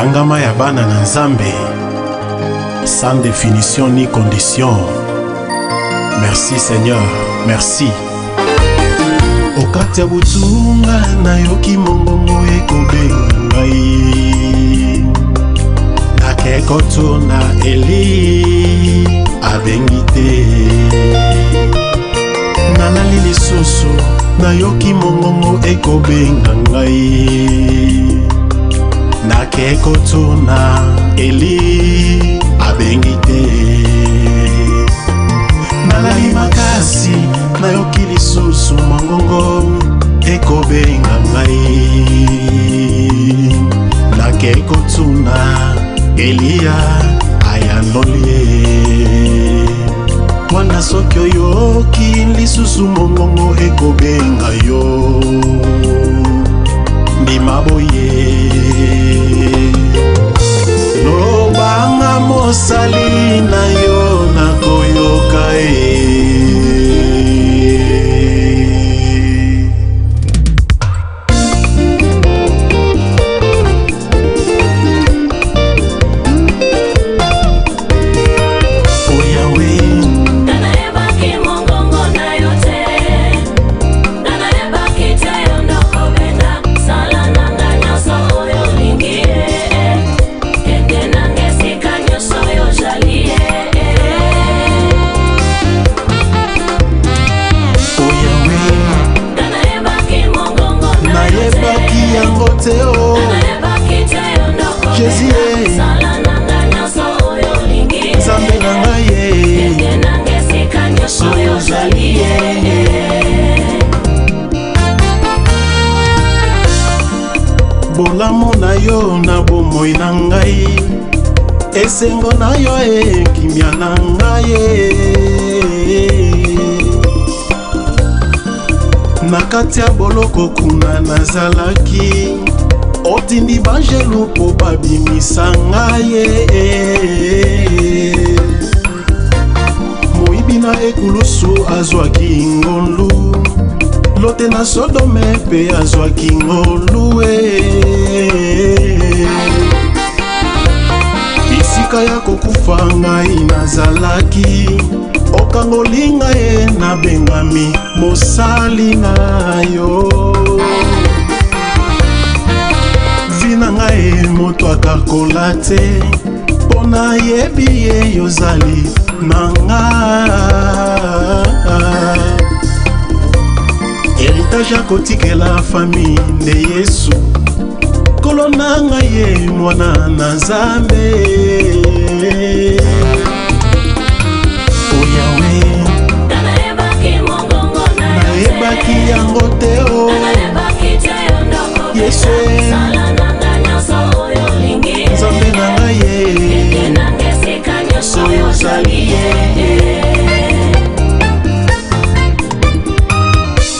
Kangama ya bana na Nzambe, sans définition ni condition. Merci Seigneur, merci. Okati ya butunga na yoki mongongo ekobenga ngai. Nakeko tuna Eli abengi te. Nalali lisusu na yoki mongongo ekobenga ngai. Nakeko tuna Eli abengi te. Nalali makasi na yoki lisusu mongongo ekobenga ngai. Nakeko tuna Elia ayanolie. Wana soki oyoki lisusu mongongo ekobenga yo. Ndima boye lobanga mosali na yo nakoyoka bolamo na yo na bomoi na ngai. Esengo na yo kimia na ngai. Nakati ya boloko kuna nazalaki. Otindi bangelu po babimisa ngai. Moibi na ekulusu azwaki ngolu. Lote na Sodome pe azwaki ngolu. Bisika ya kokufa ngai nazalaki. Okangolinga na bengami mosali na yo. Vina ngai moto akakola te. Pona yebi ye yozali na ngai. Héritage akotikela famille de Yesu. Kolona ngai mwana na Nzambe. Nayebaki yango te o Yesu Nzambe na ngai soyo ozali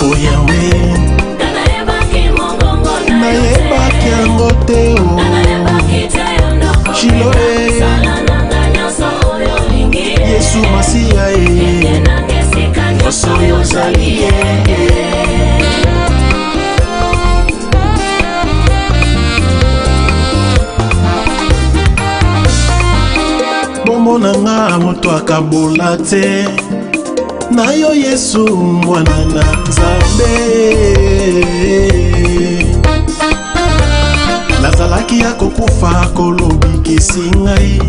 o Yahweh. Nayebaki yango te o Shiloh Yesu Masiya soyo ozali bomona nga moto akabola te. Na yo Yesu mwana na Nzambe. Nazalaki ya kokufa kolobikisi ngai.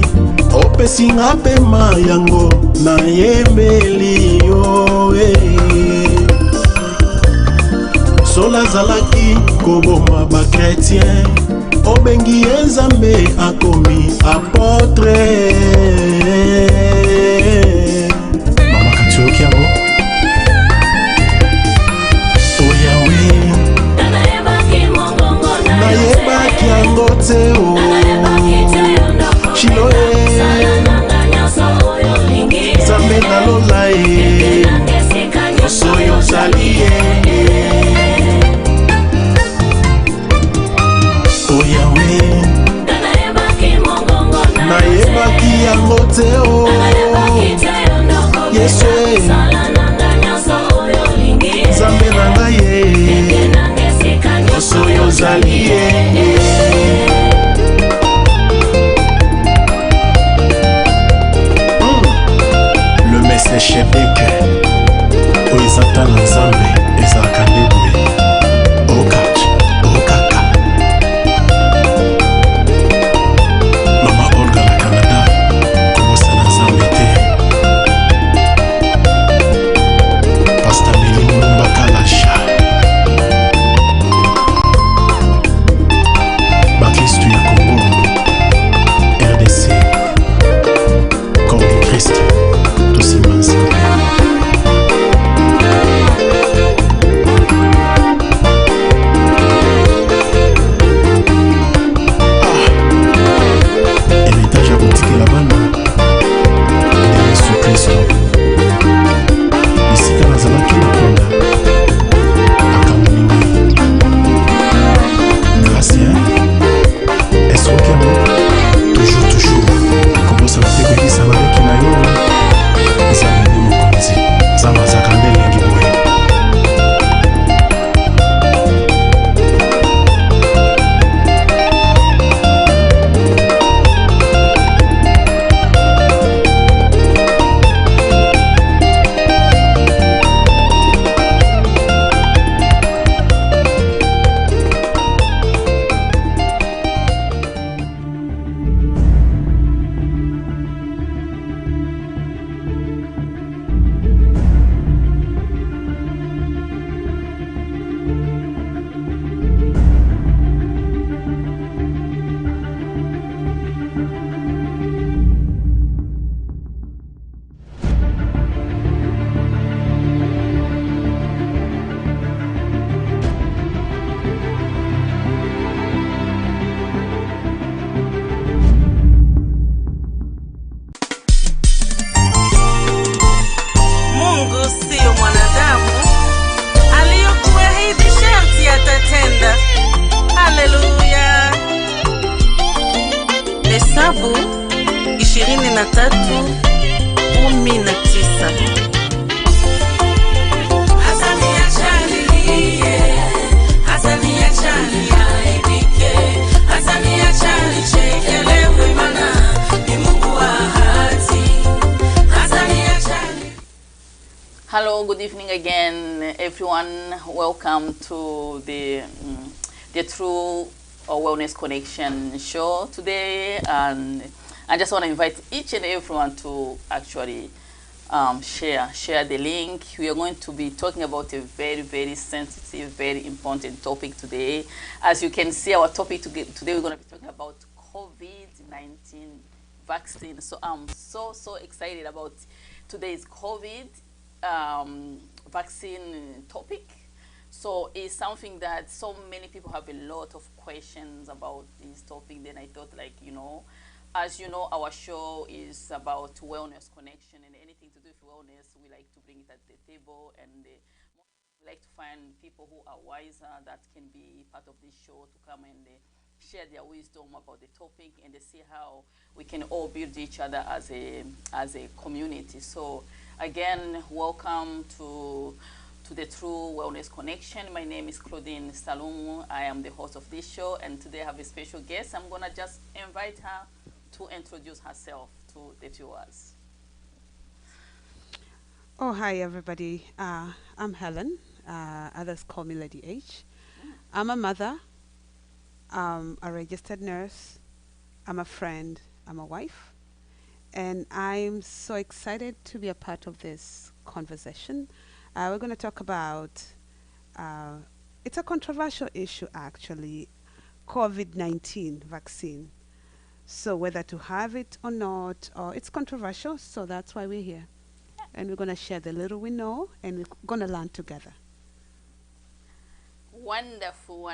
Opesi nga pema yango na yembeli yo. Sola zalaki koboma ba chrétien. Obengi Nzambe akomi apotre. Mama katioki yango. O Yahweh. Nayebaki yango te o Shiloh Nzambe nalola soyo ozali o Yahweh. Nayebaki yango te o Yesu Nzambe na ngai soyo ozali Hesabu 23:19. Hello, good evening again, everyone. Welcome to the True Wellness Connection show today, and I just want to invite each and everyone to actually share the link. We are going to be talking about a very sensitive, very important topic today. As you can see, our topic today we're going to be talking about COVID-19 vaccine. So I'm so excited about today's COVID vaccine topic. So it's something that so many people have a lot of questions about this topic. Then I thought, like, as you know, our show is about wellness connection, and anything to do with wellness, we like to bring it at the table, and we like to find people who are wiser that can be part of this show to come and share their wisdom about the topic, and see how we can all build each other as a community. So again, welcome to the True Wellness Connection. My name is Claudine Salumu. I am the host of this show, and today I have a special guest. I'm gonna just invite her to introduce herself to the viewers. Oh, hi, everybody. I'm Helen. Others call me Lady H. I'm a mother. I'm a registered nurse. I'm a friend. I'm a wife. And I'm so excited to be a part of this conversation. We're going to talk about, it's a controversial issue, actually, COVID-19 vaccine. So whether to have it or not, it's controversial, so that's why we're here. And we're going to share the little we know, and we're going to learn together. Wonderful.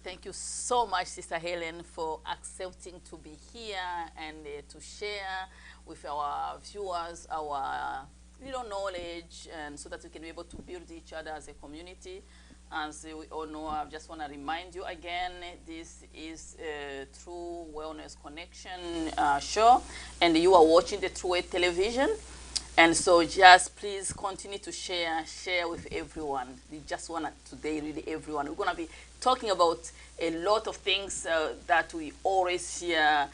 Thank you so much, Sister Helen, for accepting to be here and to share with our viewers our little knowledge, and so that we can be able to build each other as a community. As we all know, I just want to remind you again, this is a True Wellness Connection show, and you are watching the True Way Television. And so just please continue to share with everyone. We just want to today, really everyone. We're going to be talking about a lot of things that we always hear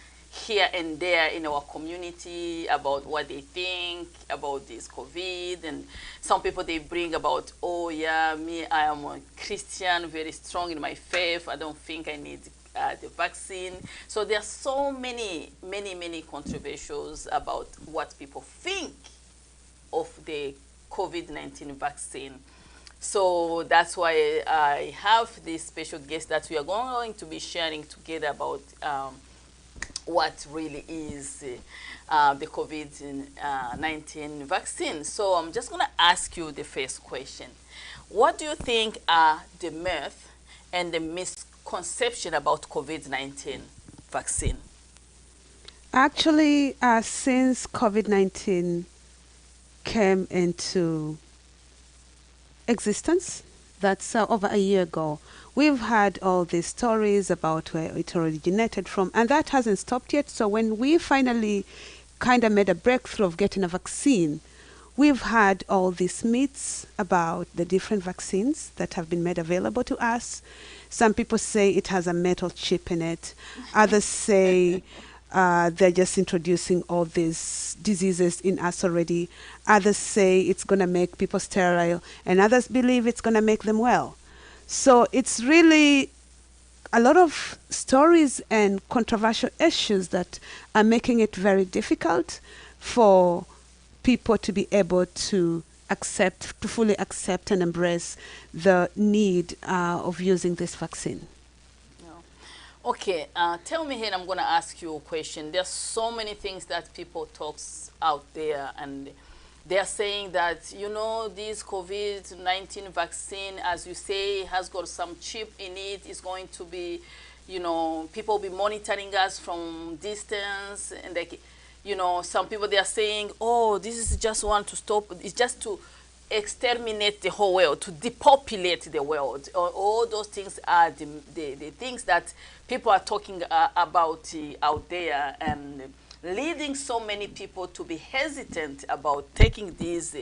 here and there in our community about what they think about this COVID. And some people, they bring about, oh yeah, me, I am a Christian, very strong in my faith. I don't think I need the vaccine. So there are so many controversies about what people think of the COVID-19 vaccine. So that's why I have this special guest that we are going to be sharing together about what really is the COVID-19 vaccine. So I'm just going to ask you the first question. What do you think are the myth and the misconception about COVID-19 vaccine? Actually, since COVID-19 came into existence, that's over a year ago, we've had all these stories about where it originated from, and that hasn't stopped yet. So when we finally kind of made a breakthrough of getting a vaccine, we've had all these myths about the different vaccines that have been made available to us. Some people say it has a metal chip in it. Others say they're just introducing all these diseases in us already. Others say it's going to make people sterile, and others believe it's going to make them well. So it's really a lot of stories and controversial issues that are making it very difficult for people to be able to fully accept and embrace the need of using this vaccine. Okay, tell me here, I'm going to ask you a question. There's so many things that people talk out there, and they're saying that, this COVID-19 vaccine, as you say, has got some chip in it. It's going to be, people will be monitoring us from distance. And some people, they are saying, oh, this is just one to stop. It's just to exterminate the whole world, to depopulate the world. All those things are the things that people are talking about out there, and leading so many people to be hesitant about taking these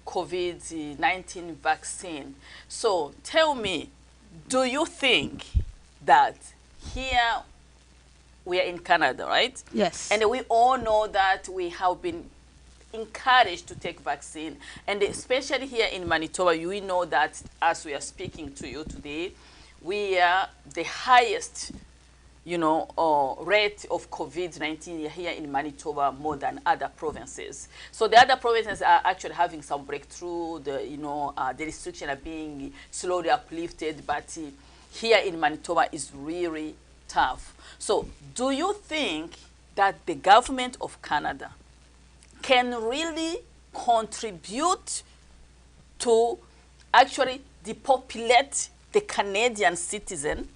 COVID-19 vaccine. So tell me, do you think that here we are in Canada, right? Yes. And we all know that we have been encouraged to take vaccine, and especially here in Manitoba, we know that as we are speaking to you today, we are the highest, you know, rate of COVID-19 here in Manitoba, more than other provinces. So the other provinces are actually having some breakthrough. The restrictions are being slowly uplifted, but here in Manitoba is really tough. So do you think that the government of Canada can really contribute to actually depopulate the Canadian citizen?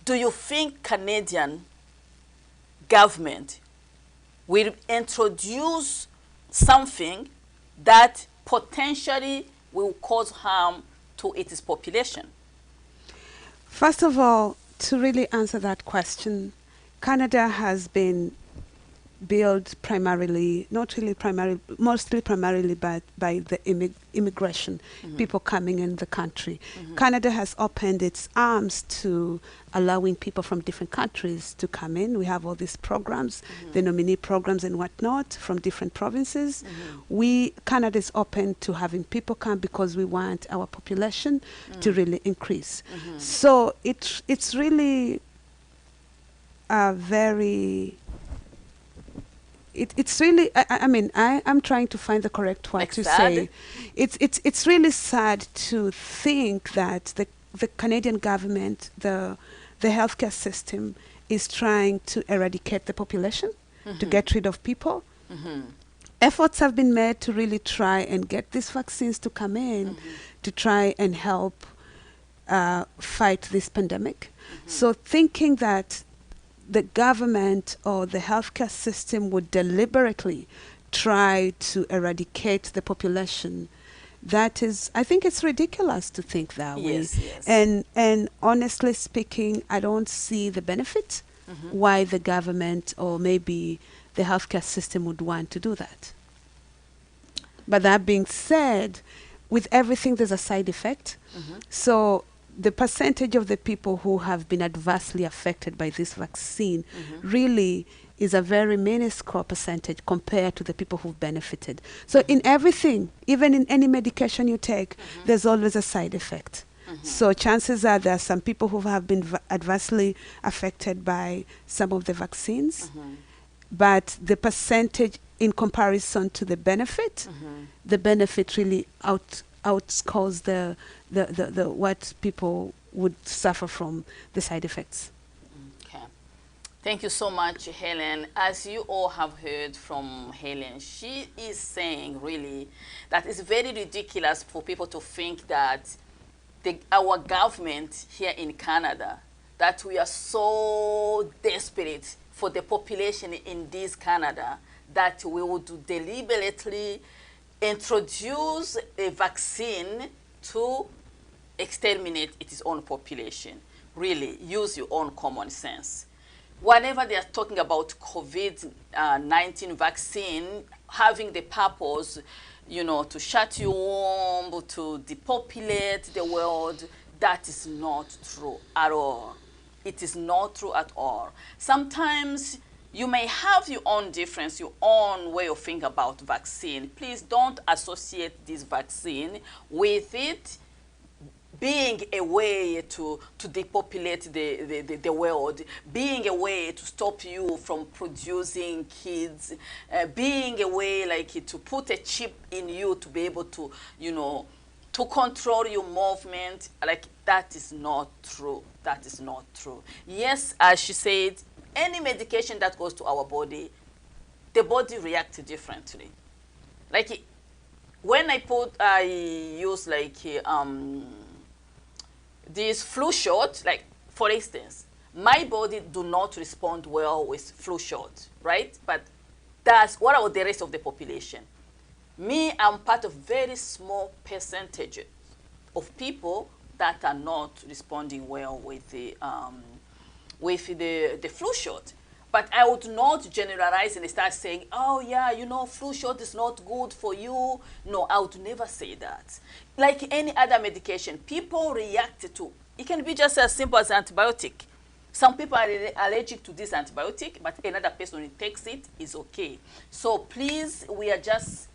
Do you think Canadian government will introduce something that potentially will cause harm to its population? First of all, to really answer that question, Canada has been built primarily, not really primarily, mostly primarily by the immigration, people coming in the country. Canada has opened its arms to allowing people from different countries to come in. We have all these programs, the nominee programs and whatnot from different provinces. Canada is open to having people come because we want our population to really increase. So it's really a very... It's really, I'm trying to find the correct word to say. It's really sad to think that the Canadian government, the healthcare system, is trying to eradicate the population, to get rid of people. Efforts have been made to really try and get these vaccines to come in, to try and help fight this pandemic. So thinking that the government or the healthcare system would deliberately try to eradicate the population, that is, I think it's ridiculous to think that way. And honestly speaking, I don't see the benefit why the government or maybe the healthcare system would want to do that. But that being said, with everything there's a side effect. So the percentage of the people who have been adversely affected by this vaccine really is a very minuscule percentage compared to the people who've benefited. So in everything, even in any medication you take, there's always a side effect. So chances are there are some people who have been adversely affected by some of the vaccines, but the percentage in comparison to the benefit, the benefit really outscores the what people would suffer from the side effects. Okay. Thank you so much, Helen. As you all have heard from Helen, she is saying really that it's very ridiculous for people to think that our government here in Canada, that we are so desperate for the population in this Canada that we would deliberately introduce a vaccine to exterminate its own population. Really, use your own common sense. Whenever they are talking about COVID-19 vaccine having the purpose, to shut you warm, to depopulate the world, that is not true at all. It is not true at all. Sometimes you may have your own difference, your own way of thinking about vaccine. Please don't associate this vaccine with it being a way to depopulate the world, being a way to stop you from producing kids, being a way like to put a chip in you to be able to, to control your movement. Like, that is not true. That is not true. Yes, as she said, any medication that goes to our body, the body reacts differently. Like when I use like this flu shot, like for instance, my body do not respond well with flu shot, right? But what about the rest of the population? Me, I'm part of very small percentage of people that are not responding well with the flu shot. But I would not generalize and start saying, oh yeah, you know, flu shot is not good for you. No, I would never say that. Like any other medication, people react to. It can be just as simple as antibiotic. Some people are allergic to this antibiotic, but another person who takes it is okay. So please, we are just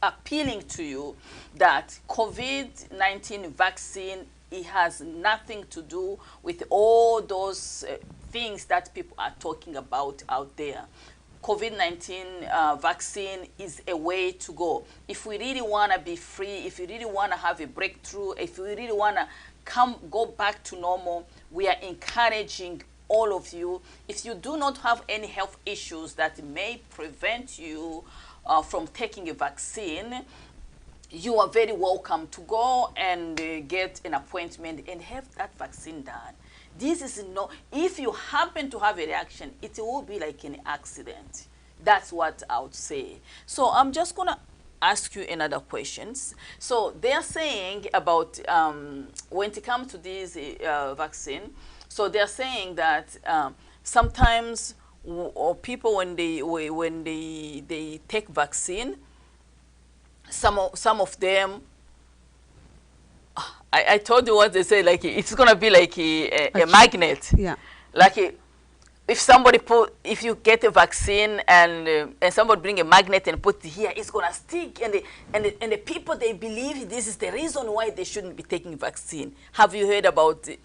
appealing to you that COVID-19 vaccine, it has nothing to do with all those things that people are talking about out there. COVID-19 vaccine is a way to go. If we really want to be free, if we really want to have a breakthrough, if we really want to go back to normal, we are encouraging all of you. If you do not have any health issues that may prevent you from taking a vaccine, you are very welcome to go and get an appointment and have that vaccine done. This is no, if you happen to have a reaction, it will be like an accident. That's what I would say. So I'm just gonna ask you another questions. So they're saying about when it comes to this vaccine, so they're saying that sometimes or people when they take vaccine, some of them, I told you what they say, like it's gonna be like a magnet. Yeah. Like if you get a vaccine and somebody bring a magnet and put it here, it's gonna stick. And the people, they believe this is the reason why they shouldn't be taking vaccine. Have you heard about it?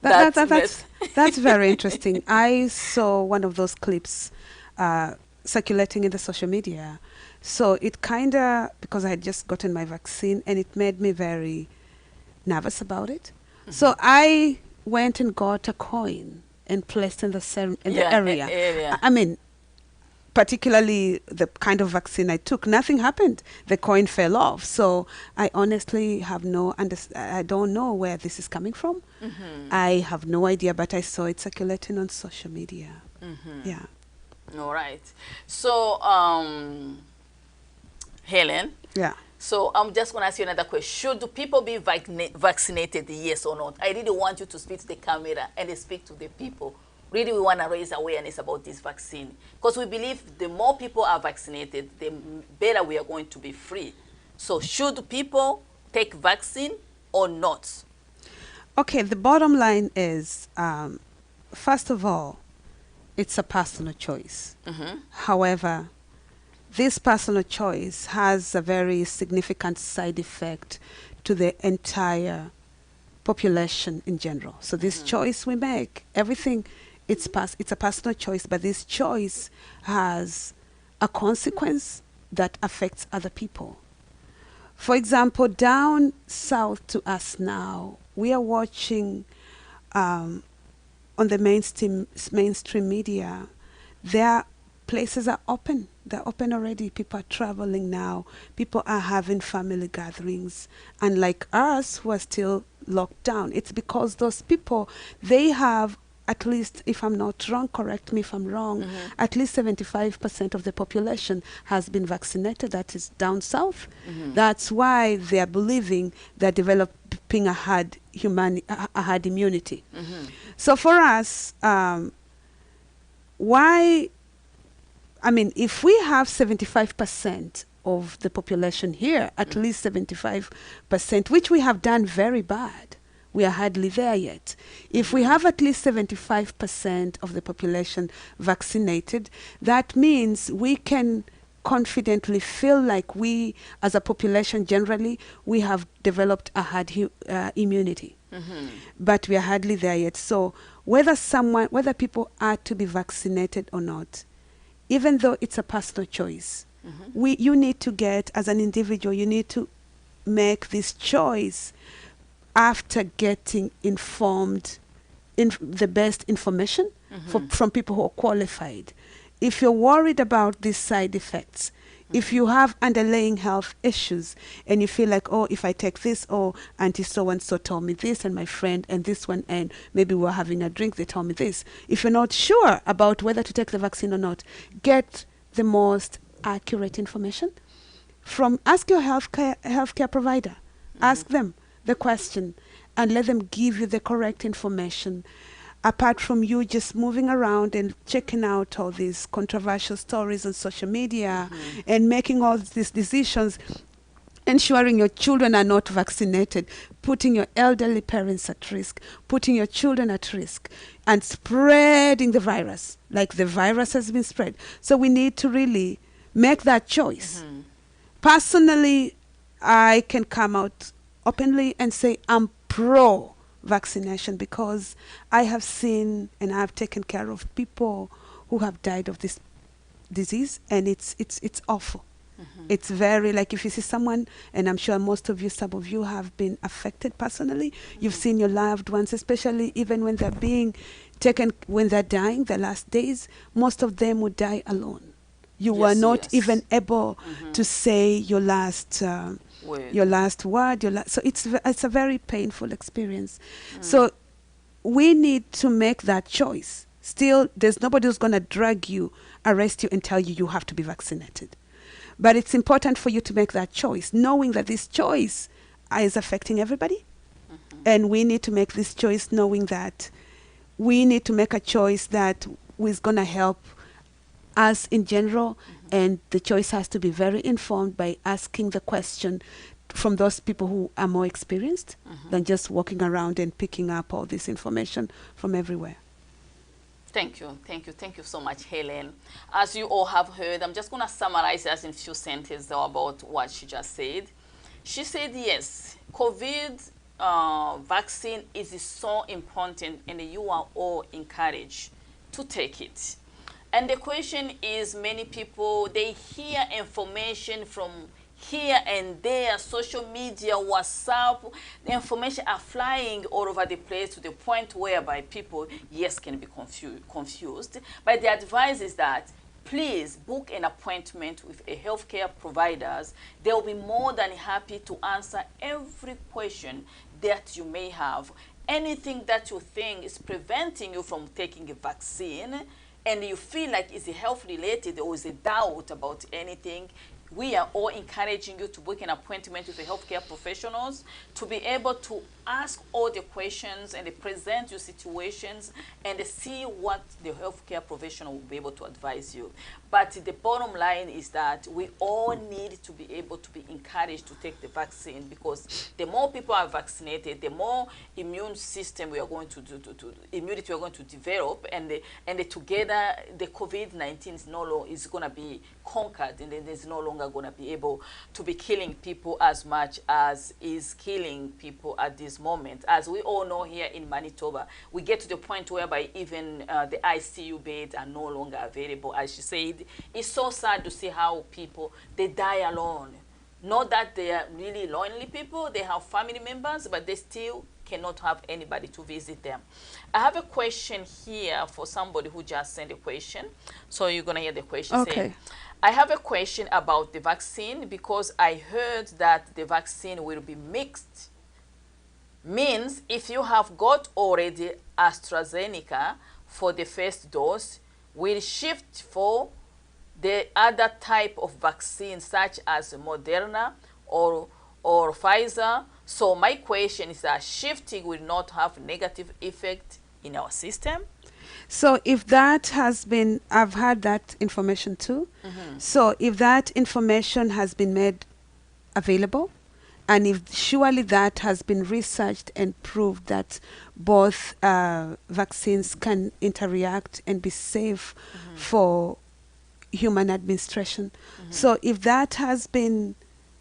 That's very interesting. I saw one of those clips circulating in the social media. So it kind of, because I had just gotten my vaccine, and it made me very nervous about it. Mm-hmm. So I went and got a coin and placed in the area. I mean, particularly the kind of vaccine I took, nothing happened. The coin fell off. So I honestly have I don't know where this is coming from. Mm-hmm. I have no idea, but I saw it circulating on social media. Mm-hmm. Yeah. All right. So, Helen. Yeah. So I'm just going to ask you another question. Should people be vaccinated, yes or not? I really want you to speak to the camera and speak to the people. Really, we want to raise awareness about this vaccine. Because we believe the more people are vaccinated, the better we are going to be free. So should people take vaccine or not? Okay, the bottom line is, first of all, it's a personal choice. Mm-hmm. However, this personal choice has a very significant side effect to the entire population in general. So this choice we make, everything, it's a personal choice, but this choice has a consequence that affects other people. For example, down south to us now, we are watching on the mainstream media, their places are open. They're open already. People are traveling now. People are having family gatherings. Unlike us, who are still locked down. It's because those people, they have, at least, if I'm not wrong, correct me if I'm wrong, at least 75% of the population has been vaccinated. That is down south. That's why they are believing they're developing a herd immunity. So for us, if we have 75% of the population here, at least 75%, which we have done very bad, we are hardly there yet. If we have at least 75% of the population vaccinated, that means we can confidently feel like we, as a population generally, we have developed a herd immunity. But we are hardly there yet. So whether people are to be vaccinated or not, even though it's a personal choice, you need to get, as an individual, you need to make this choice after getting informed, the best information from people who are qualified. If you're worried about these side effects, if you have underlying health issues and you feel like, oh, if I take this, oh, auntie so-and-so told me this, and my friend and this one, and maybe we're having a drink, they told me this. If you're not sure about whether to take the vaccine or not, get the most accurate information ask your healthcare provider. Ask them the question and let them give you the correct information. Apart from you just moving around and checking out all these controversial stories on social media and making all these decisions, ensuring your children are not vaccinated, putting your elderly parents at risk, putting your children at risk, and spreading the virus, like the virus has been spread. So we need to really make that choice. Personally, I can come out openly and say I'm pro-vaccination because I have seen and I've taken care of people who have died of this disease, and it's awful. It's very, like, if you see someone, and I'm sure most of you, some of you have been affected personally. You've seen your loved ones, especially even when they're being taken, when they're dying, the last days, most of them would die alone. You were not even able to say your last word. So it's a very painful experience. So we need to make that choice. Still, there's nobody who's going to drag you, arrest you, and tell you you have to be vaccinated. But it's important for you to make that choice, knowing that this choice is affecting everybody. And we need to make this choice knowing that we need to make a choice that is going to help us in general. And the choice has to be very informed by asking the question from those people who are more experienced than just walking around and picking up all this information from everywhere. Thank you so much, Helen. As you all have heard, I'm just going to summarize us in a few sentences about what she just said. She said, yes, COVID vaccine is so important, and you are all encouraged to take it. And the question is, many people, they hear information from here and there, social media, WhatsApp, the information are flying all over the place to the point whereby people, yes, can be confused. But the advice is that please book an appointment with a healthcare providers. They will be more than happy to answer every question that you may have. Anything that you think is preventing you from taking a vaccine and you feel like it's health related or is a doubt about anything, we are all encouraging you to book an appointment with the healthcare professionals to be able to ask all the questions and present your situations and see what the healthcare professional will be able to advise you. But the bottom line is that we all need to be able to be encouraged to take the vaccine, because the more people are vaccinated, the more immune system we are going to immunity we are going to develop, and together the COVID-19 is going to be conquered, and then there's no longer going to be able to be killing people as much as is killing people at this moment. As we all know, here in Manitoba, we get to the point whereby even the ICU beds are no longer available. As she said, it's so sad to see how people, they die alone. Not that they are really lonely people, they have family members, but they still cannot have anybody to visit them. I have a question here for somebody who just sent a question. So you're going to hear the question. Okay. Saying, I have a question about the vaccine because I heard that the vaccine will be mixed. Means if you have got already AstraZeneca for the first dose, will shift for the other type of vaccine such as Moderna or Pfizer. So my question is that shifting will not have negative effect in our system? So if that has been, I've had that information too. So if that information has been made available, and if surely that has been researched and proved that both vaccines can interact and be safe for human administration. So if that has been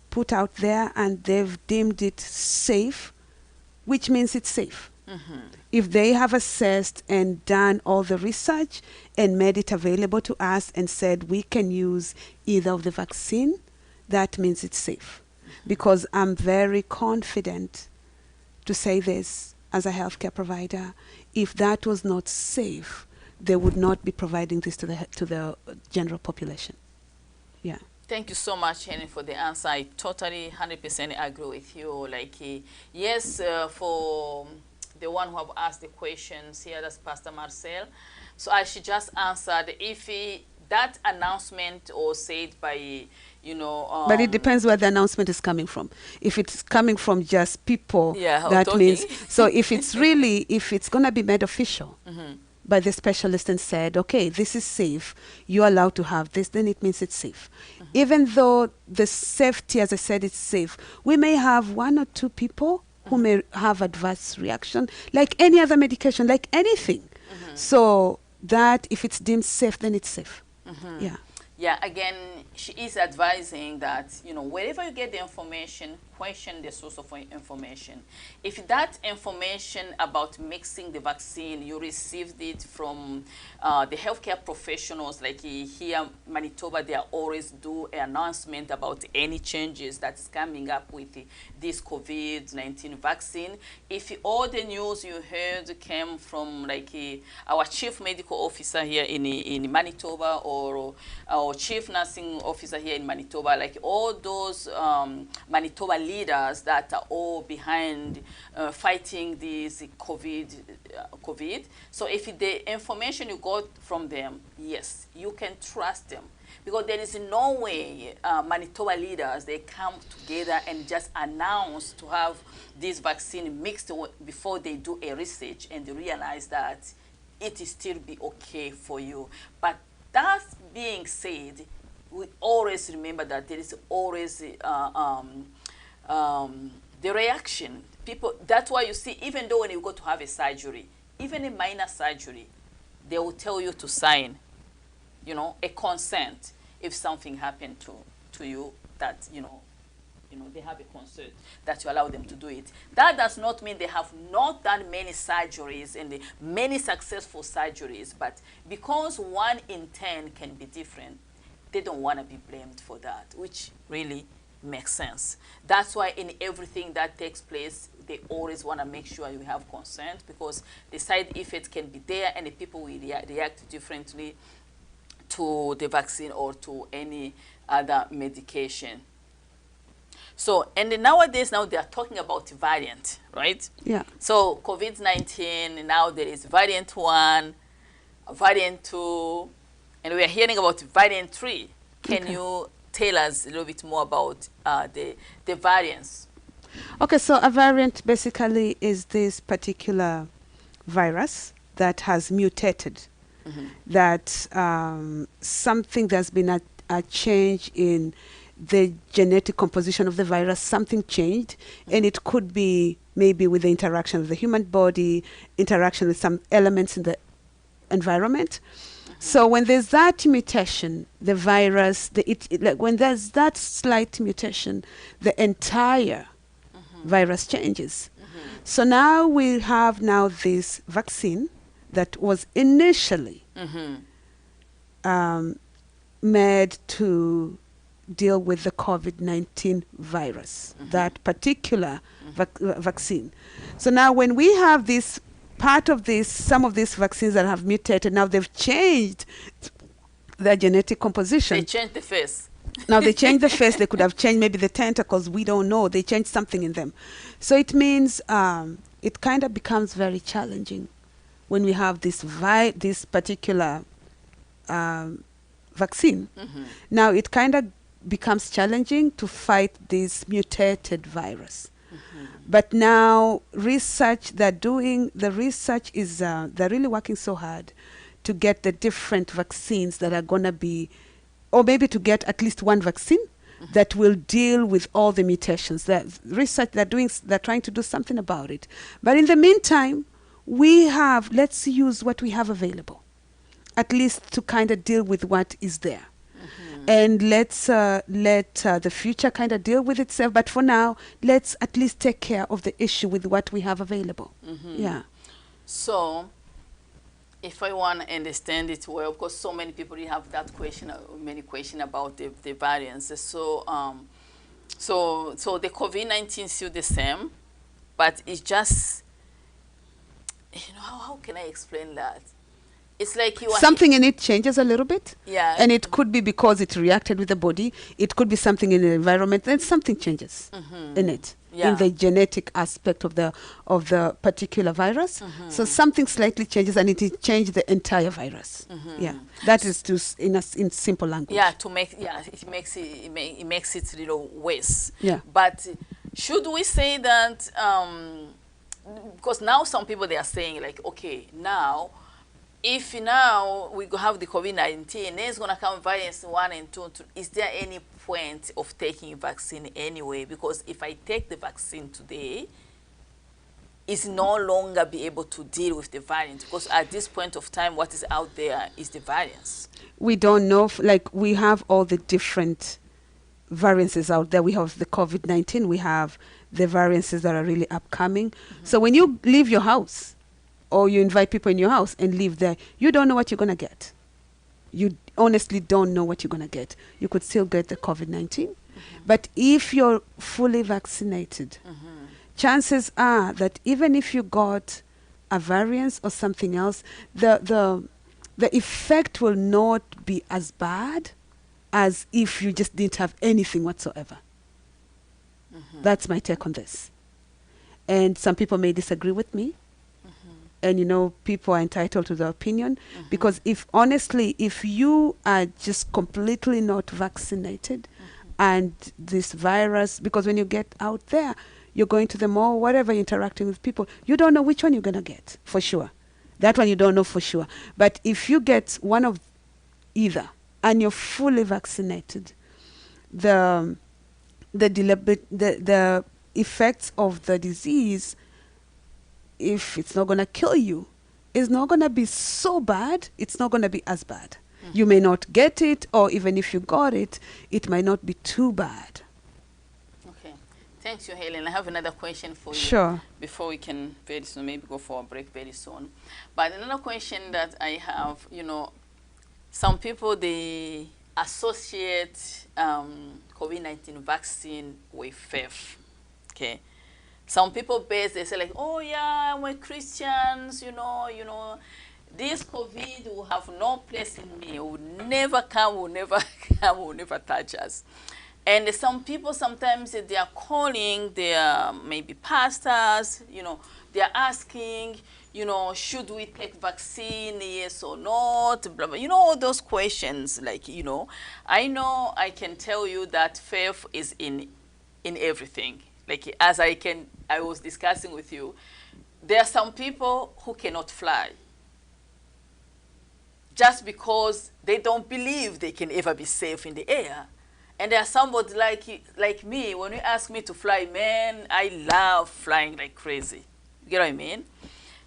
put out there and they've deemed it safe, which means it's safe. If they have assessed and done all the research and made it available to us and said we can use either of the vaccine, that means it's safe. Because I'm very confident to say this as a healthcare provider, if that was not safe, they would not be providing this to the general population. Yeah. Thank you so much, Helen, for the answer. I totally 100% agree with you. Like, yes, for the one who have asked the questions here, that's Pastor Marcel. So as she just answered, if that announcement or said by you know. But it depends where the announcement is coming from. If it's coming from just people, Yeah, that talking. means, so if it's really, if it's going to be made official by the specialist and said, okay, this is safe, you're allowed to have this, then it means it's safe. Even though the safety, as I said, it's safe, we may have 1 or 2 people who may have adverse reaction, like any other medication, like anything. So that if it's deemed safe, then it's safe. Yeah. Yeah, again, she is advising that, you know, wherever you get the information, question the source of information. If that information about mixing the vaccine, you received it from the healthcare professionals, like here in Manitoba, they always do an announcement about any changes that's coming up with this COVID-19 vaccine. If all the news you heard came from like our chief medical officer here in Manitoba, or our chief nursing officer here in Manitoba, like all those Manitoba leaders that are all behind fighting this COVID. So if the information you got from them, yes, you can trust them. Because there is no way Manitoba leaders, they come together and just announce to have this vaccine mixed before they do a research and they realize that it is still be okay for you. But that being said, we always remember that there is always the reaction. People, that's why you see, even though when you go to have a surgery, even a minor surgery, they will tell you to sign, you know, a consent if something happened to you, that, you know, they have a consent that you allow them to do it. That does not mean they have not done many surgeries and many successful surgeries, but because 1 in 10 can be different, they don't want to be blamed for that, which really makes sense. That's why in everything that takes place, they always want to make sure you have consent, because the side effects can be there and the people will react differently to the vaccine or to any other medication. So, and then nowadays, now they are talking about variant, right? Yeah. So COVID-19, now there is variant 1, variant 2, and we are hearing about variant 3. Can you tell us a little bit more about the variants? Okay, so a variant basically is this particular virus that has mutated, that something, there's been a change in the genetic composition of the virus, something changed, and it could be maybe with the interaction of the human body, interaction with some elements in the environment. So when there's that mutation, the virus, like when there's that slight mutation, the entire virus changes. So now we have this vaccine that was initially made to deal with the COVID-19 virus, that particular vaccine. So now when we have this, part of this, some of these vaccines that have mutated, now they've changed their genetic composition. They changed the face. Now they changed the face, they could have changed maybe the tentacles, we don't know. They changed something in them. So it means it kind of becomes very challenging when we have this particular vaccine. Now it kind of becomes challenging to fight this mutated virus. But now research they're doing, the research is, they're really working so hard to get the different vaccines that are going to be, or maybe to get at least one vaccine that will deal with all the mutations. That research they're doing, they're trying to do something about it. But in the meantime, let's use what we have available, at least to kind of deal with what is there. And let's let the future kind of deal with itself. But for now, let's at least take care of the issue with what we have available. Yeah. So, if I want to understand it well, of course, so many people have that question, many questions about the variants. So, so the COVID-19 is still the same, but it's just, you know, how can I explain that? It's like something in it changes a little bit. Yeah. And it could be because it reacted with the body. It could be something in the environment. Then something changes in it. Yeah. in the genetic aspect of the particular virus. So something slightly changes, and it will change the entire virus. Yeah, that is in simple language. Yeah, it makes it a little worse. Yeah. But should we say that because now some people, they are saying like, okay, now if now we have the COVID-19, there's going to come variants 1 and 2, is there any point of taking vaccine anyway? Because if I take the vaccine today, it's no longer be able to deal with the variant, because at this point of time, what is out there is the variants. We don't know, like we have all the different variances out there. We have the COVID-19, we have the variances that are really upcoming. So when you leave your house, or you invite people in your house and live there, you don't know what you're going to get. You honestly don't know what you're going to get. You could still get the COVID-19. But if you're fully vaccinated, chances are that even if you got a variant or something else, the effect will not be as bad as if you just didn't have anything whatsoever. That's my take on this. And some people may disagree with me. And, you know, people are entitled to their opinion. Because if you are just completely not vaccinated and this virus, because when you get out there, you're going to the mall, whatever, interacting with people, you don't know which one you're going to get, for sure. That one you don't know for sure. But if you get one of either and you're fully vaccinated, the effects of the disease, if it's not going to kill you, it's not going to be so bad. It's not going to be as bad. You may not get it, or even if you got it, it might not be too bad. Okay. Thanks, you, Helen. I have another question for you. Sure. Before we can very soon, maybe go for a break very soon. But another question that I have, you know, some people, they associate COVID-19 vaccine with faith. Okay. Some people they say like, oh yeah, we're Christians, you know, this COVID will have no place in me. It will never come, will never come, will never touch us. And some people, sometimes they are calling their maybe pastors, you know, they are asking, you know, should we take vaccine, yes or not, blah, blah. You know, all those questions, like, you know, I can tell you that faith is in everything. Like, as I was discussing with you, there are some people who cannot fly just because they don't believe they can ever be safe in the air. And there are somebody like me, when you ask me to fly, man, I love flying like crazy. You get what I mean?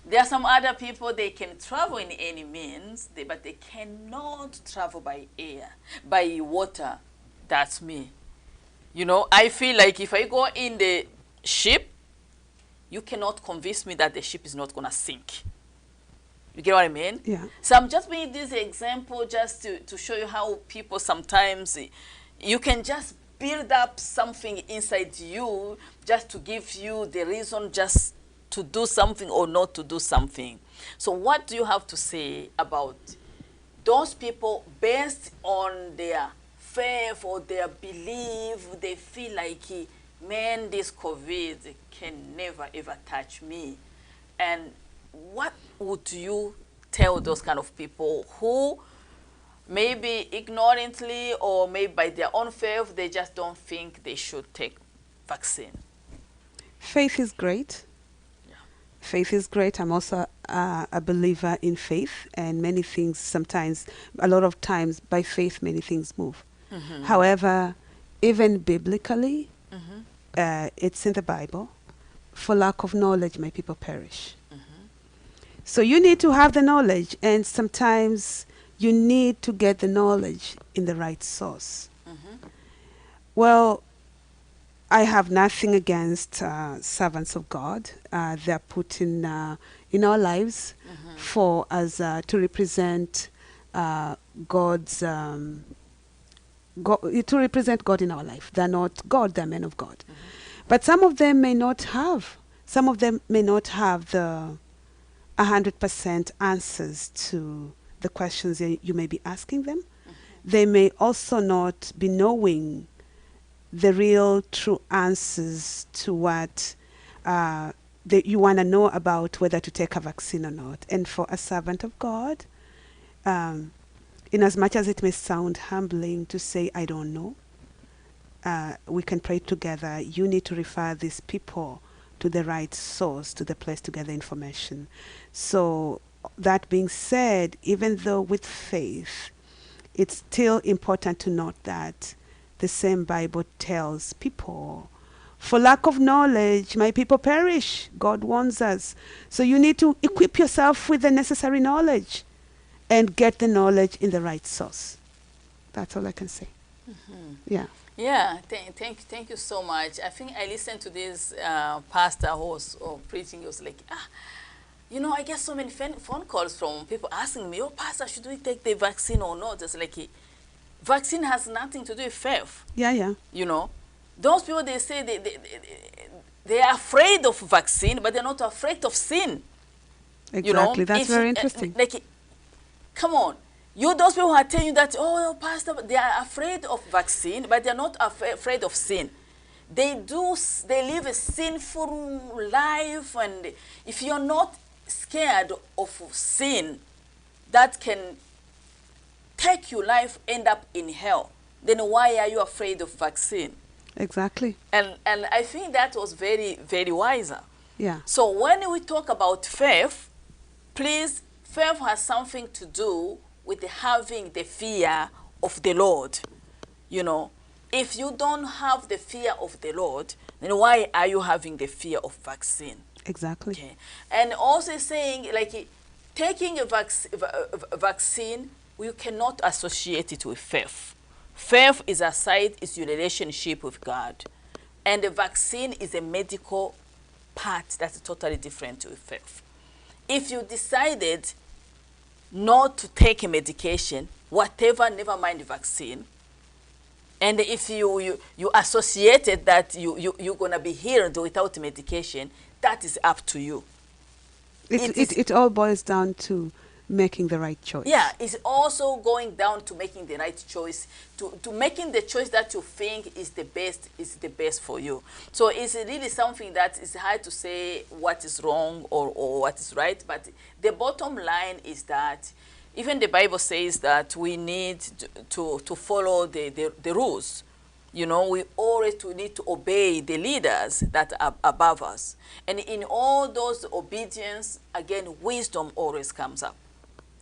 There are some other people, they can travel in any means, but they cannot travel by air, by water. That's me. You know, I feel like if I go in the ship, you cannot convince me that the ship is not going to sink. You get what I mean? Yeah. So I'm just making this example just to show you how people sometimes, you can just build up something inside you just to give you the reason just to do something or not to do something. So what do you have to say about those people based on their faith or their belief? They feel like, man, this COVID can never ever touch me. And what would you tell those kind of people who maybe ignorantly or maybe by their own faith, they just don't think they should take vaccine? Faith is great. Yeah. Faith is great. I'm also a believer in faith, and many things sometimes, a lot of times by faith, many things move. However, even biblically, it's in the Bible, for lack of knowledge, my people perish. So you need to have the knowledge, and sometimes you need to get the knowledge in the right source. Well, I have nothing against servants of God. They're put in our lives for us to represent God's to represent God in our life. They're not God, they're men of God. But some of them may not have the 100% answers to the questions you may be asking them. They may also not be knowing the real true answers to what that you want to know about whether to take a vaccine or not. And for a servant of God, in as much as it may sound humbling to say, I don't know, we can pray together. You need to refer these people to the right source, to the place to gather information. So that being said, even though with faith, it's still important to note that the same Bible tells people, for lack of knowledge, my people perish. God warns us. So you need to equip yourself with the necessary knowledge and get the knowledge in the right source. That's all I can say. Yeah. Yeah, thank you so much. I think I listened to this pastor who was preaching. He was like, you know, I get so many phone calls from people asking me, oh, pastor, should we take the vaccine or not? It's like, vaccine has nothing to do with faith. Yeah, yeah. You know, those people, they say they are afraid of vaccine, but they're not afraid of sin. Exactly, you know? That's very interesting. Like, come on. Those people who are telling you that, oh, pastor, they are afraid of vaccine, but they're not afraid of sin. They live a sinful life, and if you're not scared of sin, that can take your life, end up in hell. Then why are you afraid of vaccine? Exactly. And I think that was very, very wiser. Yeah. So when we talk about faith, please, faith has something to do with having the fear of the Lord. You know, if you don't have the fear of the Lord, then why are you having the fear of vaccine? Exactly. Okay. And also saying, like, taking a vaccine, you cannot associate it with faith. Faith is is your relationship with God. And the vaccine is a medical part that's totally different with faith. If you decided not to take a medication, whatever, never mind the vaccine, and if you associated that you're going to be healed without medication, that is up to you. It all boils down to making the right choice. Yeah, it's also going down to making the right choice, to making the choice that you think is the best for you. So it's really something that is hard to say what is wrong or what is right, but the bottom line is that even the Bible says that we need to follow the rules. You know, we always need to obey the leaders that are above us. And in all those obedience, again, wisdom always comes up.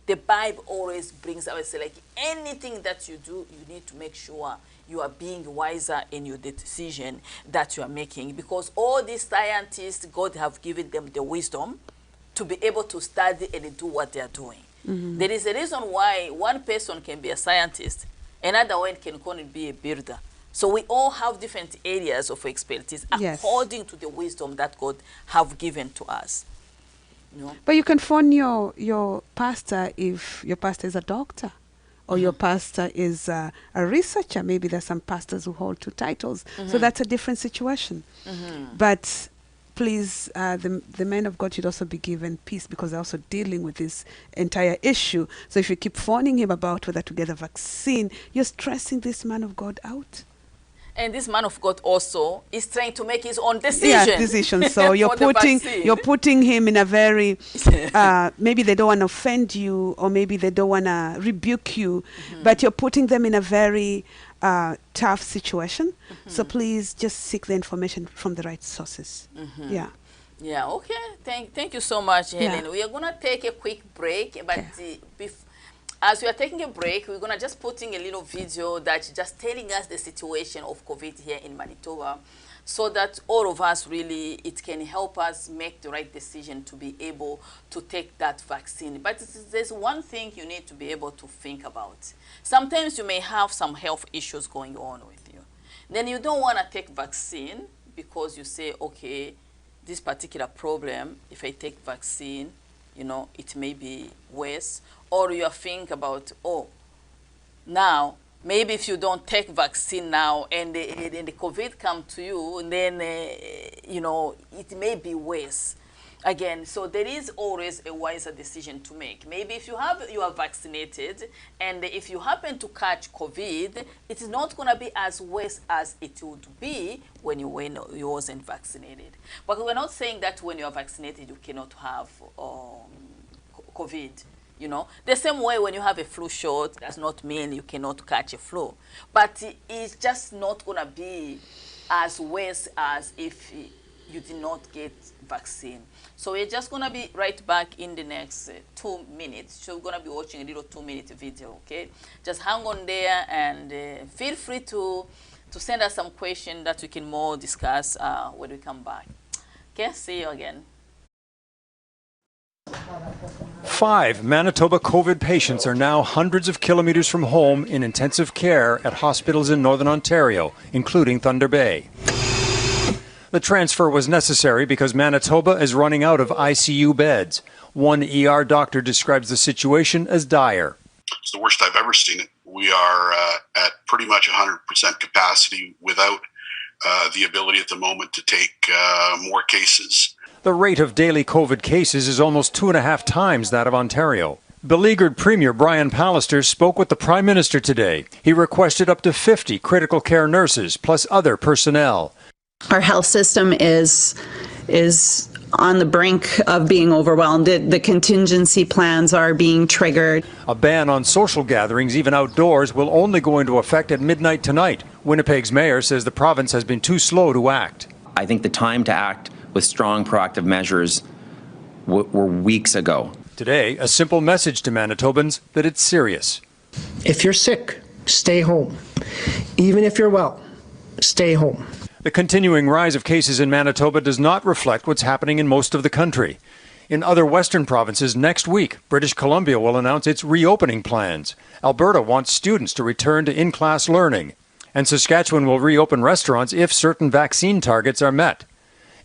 The Bible always brings up, it's like anything that you do, you need to make sure you are being wiser in your decision that you are making. Because all these scientists, God have given them the wisdom to be able to study and do what they are doing. Mm-hmm. There is a reason why one person can be a scientist, another one can only be a builder. So we all have different areas of expertise according to the wisdom that God have given to us. You know? But you can phone your pastor if your pastor is a doctor or your pastor is a researcher. Maybe there's some pastors who hold two titles. So that's a different situation. But please, the men of God should also be given peace because they're also dealing with this entire issue. So if you keep phoning him about whether to get a vaccine, you're stressing this man of God out. And this man of God also is trying to make his own decision. Yeah, decision. So you're putting him in a very maybe they don't want to offend you, or maybe they don't want to rebuke you, but you're putting them in a very tough situation. So please just seek the information from the right sources. Yeah. Yeah. Okay. Thank you so much, Helen. Yeah. We are gonna take a quick break, but as we are taking a break, we're going to just put in a little video that's just telling us the situation of COVID here in Manitoba so that all of us really, it can help us make the right decision to be able to take that vaccine. But there's one thing you need to be able to think about. Sometimes you may have some health issues going on with you. Then you don't want to take vaccine because you say, okay, this particular problem, if I take vaccine, you know, it may be worse. Or you think about, oh, now, maybe if you don't take vaccine now and the COVID come to you, and then, you know, it may be worse. again, so there is always a wiser decision to make. Maybe if you are vaccinated, and if you happen to catch COVID, it's not going to be as worse as it would be when you wasn't vaccinated. But we're not saying that when you are vaccinated you cannot have COVID. You know, the same way when you have a flu shot does not mean you cannot catch a flu, but it's just not going to be as worse as if you did not get vaccine. So we're just going to be right back in the next 2 minutes. So we're going to be watching a little 2-minute video, okay? Just hang on there, and feel free to send us some questions that we can more discuss when we come back. Okay, see you again. 5 Manitoba COVID patients are now hundreds of kilometers from home in intensive care at hospitals in Northern Ontario, including Thunder Bay. The transfer was necessary because Manitoba is running out of ICU beds. One ER doctor describes the situation as dire. It's the worst I've ever seen it. We are at pretty much 100% capacity without the ability at the moment to take more cases. The rate of daily COVID cases is almost 2.5 times that of Ontario. Beleaguered Premier Brian Pallister spoke with the Prime Minister today. He requested up to 50 critical care nurses plus other personnel. Our health system is on the brink of being overwhelmed. The contingency plans are being triggered. A ban on social gatherings, even outdoors, will only go into effect at midnight tonight. Winnipeg's mayor says the province has been too slow to act. I think the time to act with strong proactive measures were weeks ago. Today, a simple message to Manitobans that it's serious. If you're sick, stay home. Even if you're well, stay home. The continuing rise of cases in Manitoba does not reflect what's happening in most of the country. In other Western provinces next week, British Columbia will announce its reopening plans. Alberta wants students to return to in-class learning. And Saskatchewan will reopen restaurants if certain vaccine targets are met.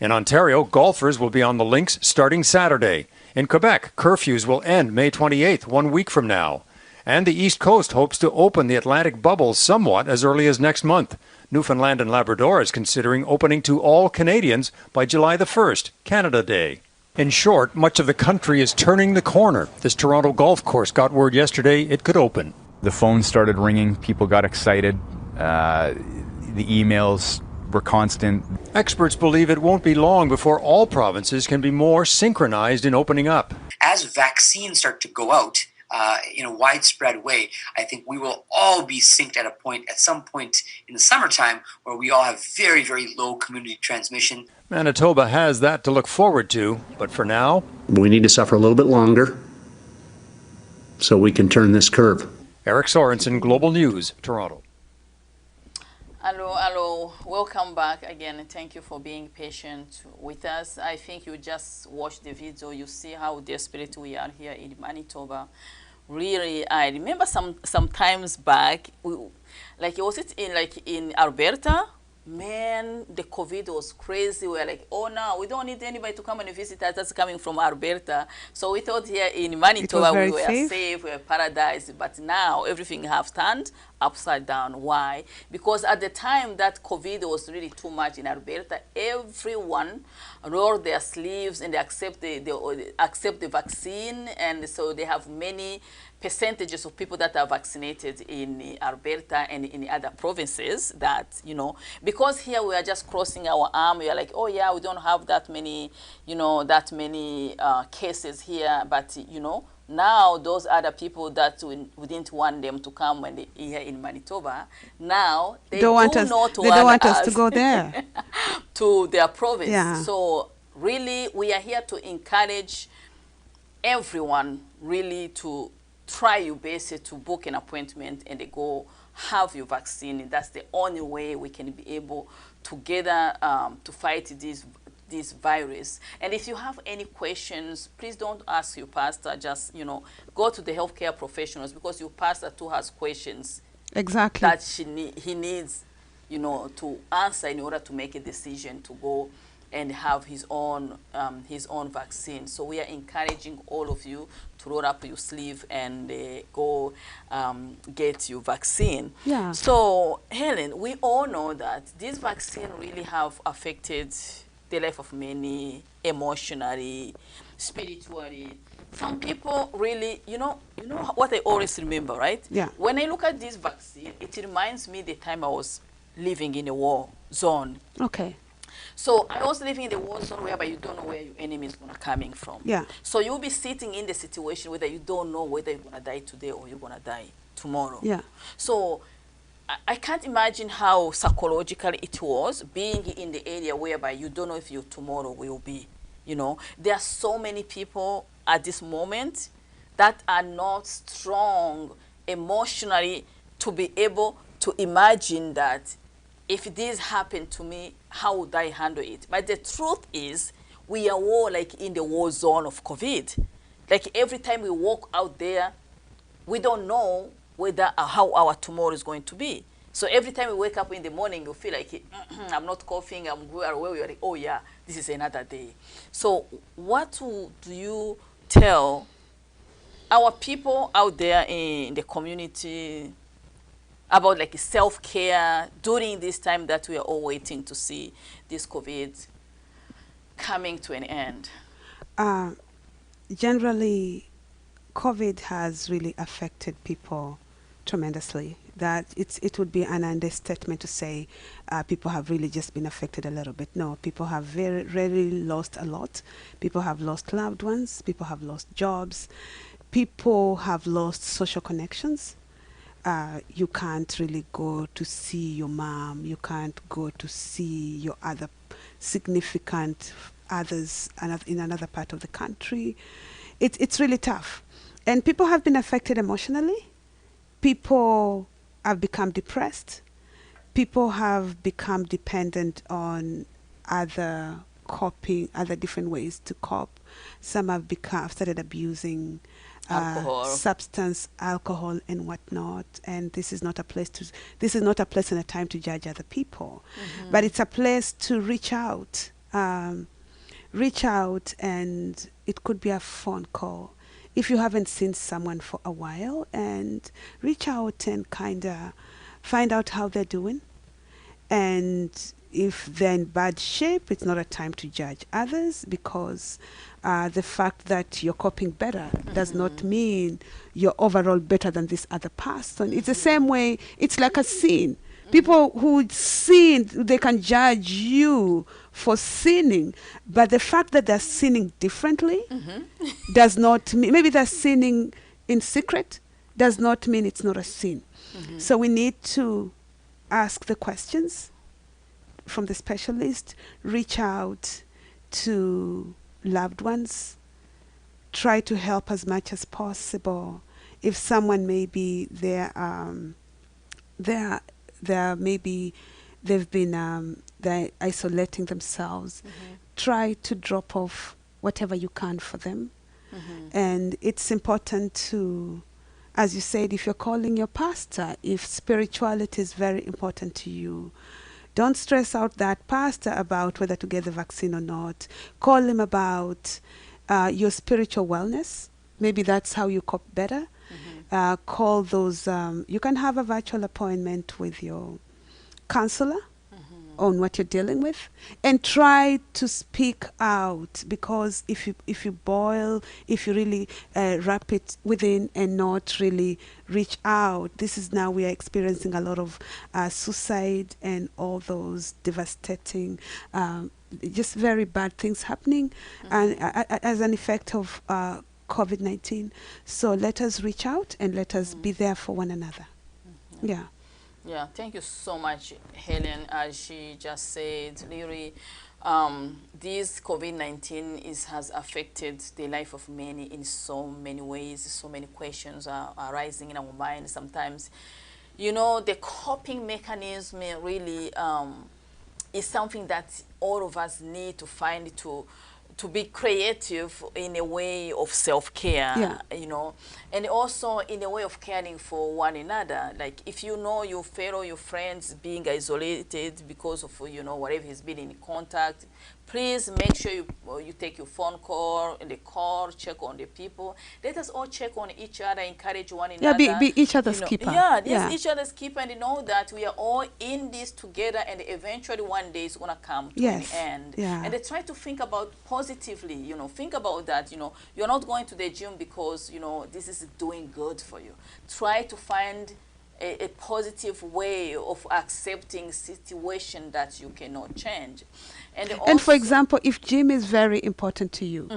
In Ontario, golfers will be on the links starting Saturday. In Quebec, curfews will end May 28th, 1 week from now. And the East Coast hopes to open the Atlantic bubble somewhat as early as next month. Newfoundland and Labrador is considering opening to all Canadians by July the 1st, Canada Day. In short, much of the country is turning the corner. This Toronto golf course got word yesterday it could open. The phone started ringing, people got excited, the emails were constant. Experts believe it won't be long before all provinces can be more synchronized in opening up. As vaccines start to go out in a widespread way, I think we will all be synced at some point in the summertime where we all have very, very low community transmission. Manitoba has that to look forward to, but for now, we need to suffer a little bit longer so we can turn this curve. Eric Sorensen, Global News, Toronto. Hello, welcome back again, and thank you for being patient with us. I think you just watched the video, you see how desperate we are here in Manitoba. Really, I remember some times back, was it in Alberta? Man, the COVID was crazy. We were like, oh no, we don't need anybody to come and visit us. That's coming from Alberta. So we thought here in Manitoba we were safe, we were paradise. But now everything has turned upside down. Why? Because at the time that COVID was really too much in Alberta, everyone rolled their sleeves and they accept the vaccine. And so they have many percentages of people that are vaccinated in Alberta and in other provinces that, because here we are just crossing our arm, we are like, oh yeah, we don't have that many, cases here, but, now those other people that we didn't want them to come when they here in Manitoba, now they don't want us to go there to their province. Yeah. So really, we are here to encourage everyone really to try your best to book an appointment and they go have your vaccine. That's the only way we can be able together to fight this virus. And if you have any questions, please don't ask your pastor. Just go to the healthcare professionals, because your pastor too has questions exactly that he needs to answer in order to make a decision to go and have his own vaccine. So we are encouraging all of you to roll up your sleeve and go get your vaccine. Yeah. So Helen, we all know that this vaccine really have affected the life of many emotionally, spiritually. Some people really, you know what I always remember, right? Yeah. When I look at this vaccine, it reminds me the time I was living in a war zone. Okay. So I was living in the war zone whereby you don't know where your enemy is gonna coming from. Yeah. So you'll be sitting in the situation whether you don't know whether you're gonna die today or you're gonna die tomorrow. Yeah. So I can't imagine how psychological it was being in the area whereby you don't know if your tomorrow will be. You know, there are so many people at this moment that are not strong emotionally to be able to imagine that if this happened to me, how would I handle it? But the truth is, we are all like in the war zone of COVID. Like every time we walk out there, we don't know whether how our tomorrow is going to be. So every time we wake up in the morning, you feel like, I'm not coughing, I'm good, we're like, oh yeah, this is another day. So what do you tell our people out there in the community about like self-care during this time that we are all waiting to see this COVID coming to an end? Generally, COVID has really affected people tremendously. That it would be an understatement to say people have really just been affected a little bit. No, people have really lost a lot. People have lost loved ones. People have lost jobs. People have lost social connections. You can't really go to see your mom. You can't go to see your other significant others in another part of the country. It's really tough. And people have been affected emotionally. People have become depressed. People have become dependent on other different ways to cope. Some have started abusing substance, alcohol, and whatnot. And this is not a place and a time to judge other people, but it's a place to reach out. Reach out, and it could be a phone call. If you haven't seen someone for a while, and reach out and kind of find out how they're doing. And if they're in bad shape, it's not a time to judge others, because the fact that you're coping better does not mean you're overall better than this other person. It's the same way, it's like a sin. People who sin, they can judge you for sinning, but the fact that they're sinning differently does not mean, maybe they're sinning in secret, does not mean it's not a sin. So we need to ask the questions from the specialist, reach out to loved ones, try to help as much as possible. If someone maybe they're isolating themselves, try to drop off whatever you can for them. And it's important to, as you said, if you're calling your pastor, if spirituality is very important to you, don't stress out that pastor about whether to get the vaccine or not. Call him about your spiritual wellness. Maybe that's how you cope better. Call those, you can have a virtual appointment with your counselor on what you're dealing with, and try to speak out, because if you really wrap it within and not really reach out, this is now we are experiencing a lot of suicide and all those devastating just very bad things happening and as an effect of COVID-19. So let us reach out and let us be there for one another. Yeah. Yeah, thank you so much, Helen. As she just said, Liri, this COVID-19 has affected the life of many in so many ways. So many questions are arising in our mind sometimes. You know, the coping mechanism really is something that all of us need to find to to be creative in a way of self-care, you know, and also in a way of caring for one another. Like if you know your fellow, your friends being isolated because of, you know, whatever he's been in contact, please make sure you take your phone call and the call, check on the people. Let us all check on each other, encourage one another. Yeah, be each other's keeper. Yeah, each other's keeper, and know that we are all in this together, and eventually one day it's gonna come to an end. And they try to think about positively, you know, think about that, you know, you're not going to the gym because, you know, this is doing good for you. Try to find a positive way of accepting situation that you cannot change. And for example, if gym is very important to you,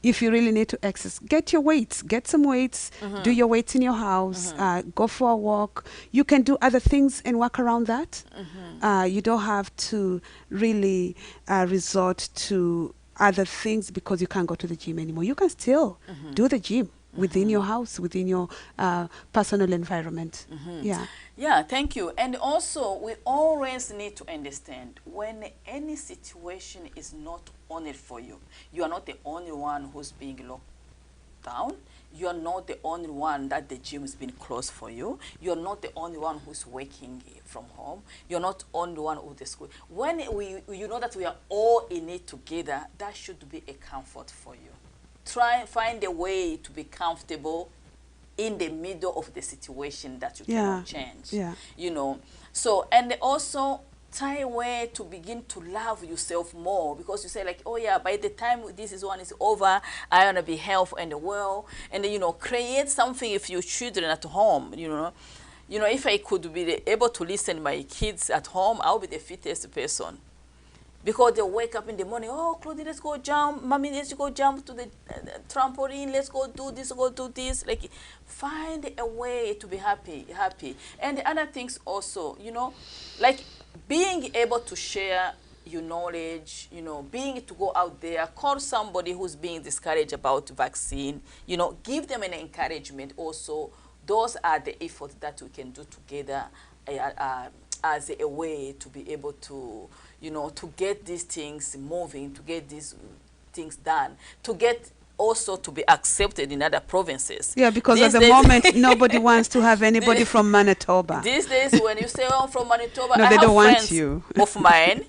if you really need to exercise, get your weights, get some weights, do your weights in your house, go for a walk. You can do other things and work around that. You don't have to really resort to other things because you can't go to the gym anymore. You can still do the gym within your house, within your personal environment. Yeah, thank you. And also, we always need to understand when any situation is not only for you, you are not the only one who's being locked down. You are not the only one that the gym has been closed for you. You're not the only one who's working from home. You're not the only one with the school. When you know that we are all in it together, that should be a comfort for you. Try and find a way to be comfortable in the middle of the situation that you cannot change. You know, so, and also try a way to begin to love yourself more, because you say like, oh yeah, by the time this one is over, I want to be healthy and well, and you know, create something with your children at home. You know, if I could be able to listen to my kids at home, I'll be the fittest person. Because they wake up in the morning, oh, Claudine, let's go jump. Mommy, let's go jump to the trampoline. Let's go do this, go do this. Like, find a way to be happy. And the other things also, you know, like being able to share your knowledge, you know, being to go out there, call somebody who's being discouraged about vaccine, you know, give them an encouragement also. Those are the efforts that we can do together as a way to be able to, you know, to get these things moving, to get these things done, to get also to be accepted in other provinces. Yeah, because at the moment, nobody wants to have anybody from Manitoba. These days, when you say, oh, I'm from Manitoba, no, I they have don't want friends you. of mine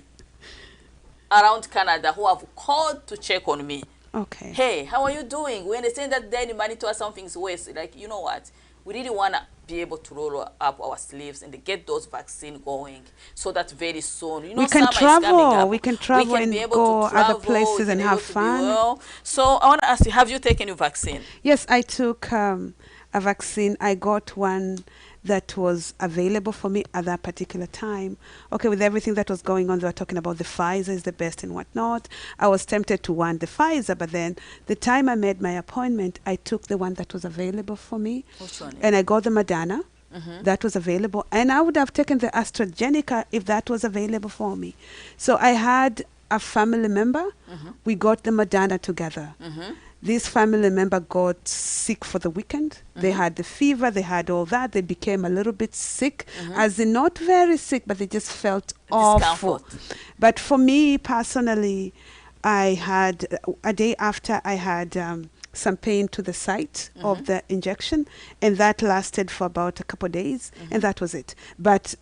around Canada who have called to check on me. Okay. Hey, how are you doing? We understand that then in Manitoba something's worse. Like, you know what? We really want to be able to roll up our sleeves and get those vaccines going, so that very soon, you know, we can travel. We can travel and go other places and have fun. So I want to ask you, have you taken your vaccine? Yes, I took a vaccine. I got one that was available for me at that particular time. Okay, with everything that was going on, they were talking about the Pfizer is the best and whatnot. I was tempted to want the Pfizer, but then the time I made my appointment, I took the one that was available for me. Which one? And I got the Moderna. That was available. And I would have taken the AstraZeneca if that was available for me. So I had a family member. We got the Moderna together. This family member got sick for the weekend. They had the fever, they had all that. They became a little bit sick, as in not very sick, but they just felt awful. But for me personally, I had, a day after I had some pain to the site of the injection, and that lasted for about a couple of days, and that was it. But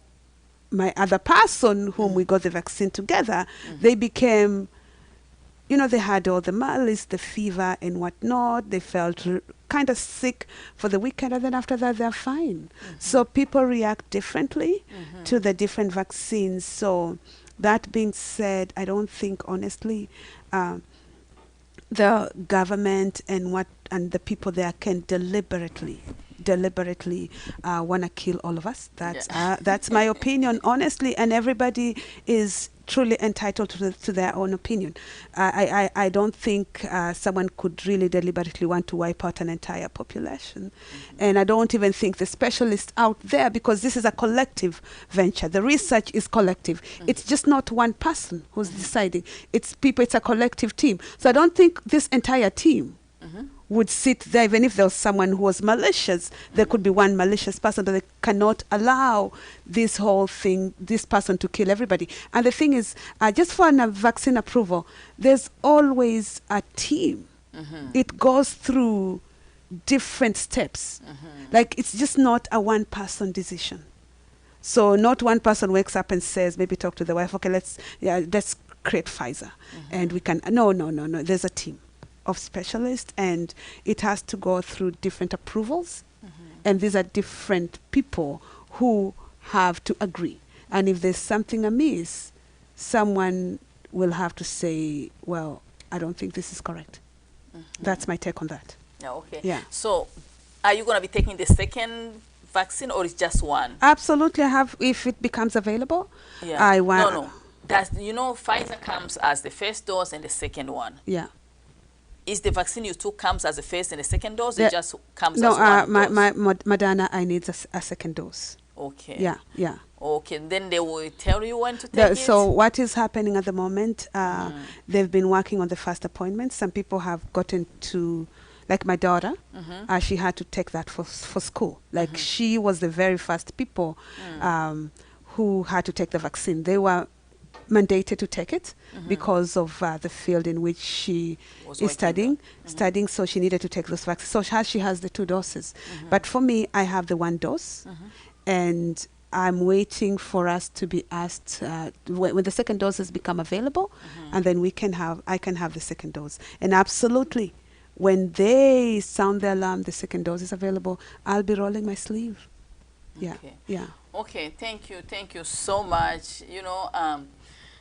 my other person whom we got the vaccine together, they became, you know, they had all the malice, the fever and whatnot. They felt kind of sick for the weekend, and then after that, they're fine. So people react differently to the different vaccines. So that being said, I don't think, honestly, the government and the people there can deliberately want to kill all of us. That's my opinion, honestly, and everybody is truly entitled to their own opinion. I don't think someone could really deliberately want to wipe out an entire population. And I don't even think the specialists out there, because this is a collective venture. The research is collective. It's just not one person who's deciding. It's people, it's a collective team. So I don't think this entire team would sit there. Even if there was someone who was malicious, there could be one malicious person, but they cannot allow this whole thing, this person to kill everybody. And the thing is, just for a vaccine approval, there's always a team. It goes through different steps. Like, it's just not a one-person decision. So not one person wakes up and says, maybe talk to the wife, okay, let's create Pfizer. And we can, no. There's a team of specialists, and it has to go through different approvals. And these are different people who have to agree. And if there's something amiss, someone will have to say, well, I don't think this is correct. That's my take on that. Okay. Yeah. So are you going to be taking the second vaccine, or is just one? Absolutely. I have, if it becomes available. Yeah. I want. No. That's, Pfizer comes as the first dose and the second one. Yeah. Is the vaccine you took comes as the first and the second dose? It just comes as one dose? my Moderna, I need a second dose. Okay. Yeah. Okay, then they will tell you when to take it? So what is happening at the moment, they've been working on the first appointments. Some people have gotten to, like my daughter, she had to take that for school. Like, she was the very first people who had to take the vaccine. They were mandated to take it because of the field in which she is studying, so she needed to take those vaccines. So she has the 2 doses. But for me, I have the 1 dose, and I'm waiting for us to be asked when the second doses become available, and then I can have the second dose. And absolutely, when they sound the alarm, the second dose is available, I'll be rolling my sleeve. Yeah. Okay, thank you so much.